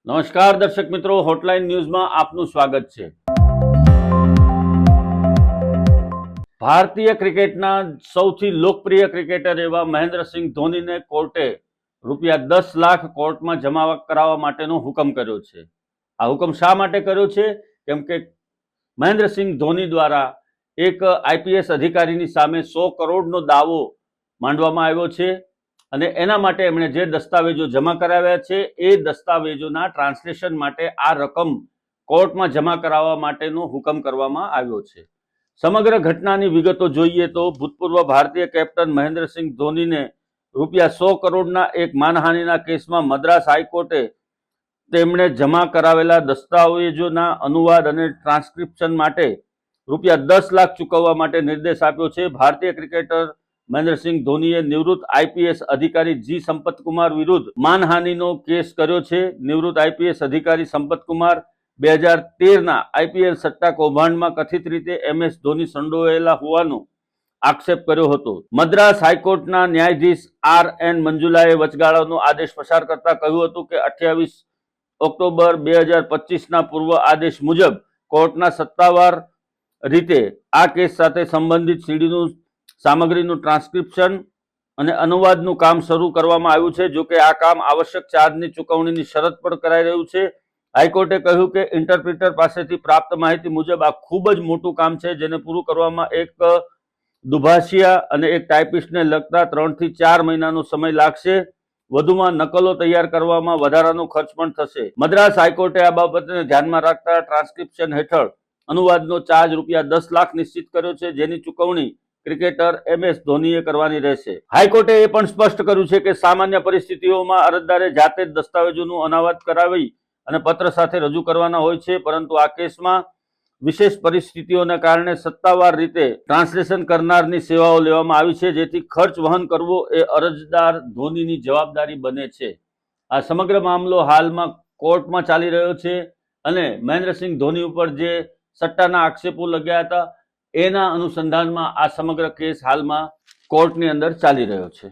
નમસ્કાર દર્શક મિત્રો, હોટલાઇન ન્યૂઝમાં આપનું સ્વાગત છે। ભારતીય ક્રિકેટના સૌથી લોકપ્રિય ક્રિકેટર એવા મહેન્દ્રસિંહ ધોનીને કોર્ટે ₹10 લાખ કોર્ટમાં જમા કરાવવા માટેનો હુકમ કર્યો છે। આ હુકમ શા માટે કર્યો છે? કેમ કે મહેન્દ્રસિંહ ધોની દ્વારા એક આઈપીએસ અધિકારીની સામે 100 કરોડનો દાવો માંડવામાં આવ્યો છે અને એના માટે એમણે જે દસ્તાવેજો જમા કરાવ્યા છે એ દસ્તાવેજોના ટ્રાન્સલેશન માટે આ રકમ કોર્ટમાં જમા કરાવવા માટેનો હુકમ કરવામાં આવ્યો છે। સમગ્ર ઘટનાની વિગતો જોઈએ તો ભૂતપૂર્વ ભારતીય કેપ્ટન મહેન્દ્રસિંહ ધોનીને ₹100 કરોડના એક માનહાનિના કેસમાં મદ્રાસ હાઈકોર્ટે તેમણે જમા કરાવેલા દસ્તાવેજોના અનુવાદ અને ટ્રાન્સક્રિપ્શન માટે ₹10 લાખ ચૂકવવા માટે નિર્દેશ આપ્યો છે। ભારતીય ક્રિકેટર મહેન્દ્રસિંહ ધોનીએ નિવૃત્ત આઈપીએસ અધિકારી જી સંપતકુમાર વિરુદ્ધ માનહાનિનો કેસ કર્યો છે। નિવૃત્ત આઈપીએસ અધિકારી સંપતકુમાર 2013ના આઈપીએલ સટ્ટા કૌભાંડમાં કથિત રીતે MS ધોની સંડોવાયેલા હોવાનો આક્ષેપ કર્યો હતો। મદ્રાસ હાઈકોર્ટના ન્યાયાધીશ RN મંજુલાએ વચગાળાનો આદેશ પસાર કરતા કહ્યું હતું કે 28 ઓક્ટોબર 2025ના પૂર્વ આદેશ મુજબ કોર્ટના સત્તાવાર રીતે આ કેસ સાથે સંબંધિત સીડીનું સામગ્રીનું ટ્રાન્સક્રિપ્શન અને અનુવાદનું કામ શરૂ કરવામાં આવ્યું છે। જો કે આ કામ આવશ્યક ચાર્જની ચૂકવણીની શરત પર કરાઈ રહ્યું છે। હાઈકોર્ટે કહ્યું કે ઇન્ટરપ્રિટર પાસેથી પ્રાપ્ત માહિતી મુજબ આ ખૂબ જ મોટું કામ છે, જેને પૂરું કરવામાં એક દુભાષિયા અને એક ટાઈપિસ્ટને લગતા 3 થી 4 મહિનાનો સમય લાગશે। વધુમાં નકલો તૈયાર કરવામાં વધારાનો ખર્ચ પણ થશે। મદ્રાસ હાઈકોર્ટે આ બાબતને ધ્યાનમાં રાખતા ટ્રાન્સક્રિપ્શન હેઠળ અનુવાદનો ચાર્જ ₹10 લાખ નિશ્ચિત કર્યો છે, જેની ચૂકવણી ક્રિકેટર MS ધોનીએ કરવાની રહેશે। હાઈકોર્ટે એ પણ સ્પષ્ટ કર્યું છે કે સામાન્ય પરિસ્થિતિઓમાં અરજદારે જાતે જ દસ્તાવેજોનું અનાવાદ કરાવી અને પત્ર સાથે રજૂ કરવાના હોય છે, પરંતુ આ કેસમાં વિશેષ પરિસ્થિતિઓને કારણે સત્તાવાર રીતે ટ્રાન્સલેશન કરનારની સેવાઓ લેવામાં આવી છે, જેથી ખર્ચ વહન કરવો એ અરજદાર ધોનીની જવાબદારી બને છે। આ સમગ્ર મામલો હાલમાં કોર્ટમાં ચાલી રહ્યો છે અને મહેન્દ્રસિંહ ધોની ઉપર જે સટ્ટાના આક્ષેપો લગ્યા હતા એના અનુસંધાનમાં આ સમગ્ર કેસ હાલમાં કોર્ટની અંદર ચાલી રહ્યો છે।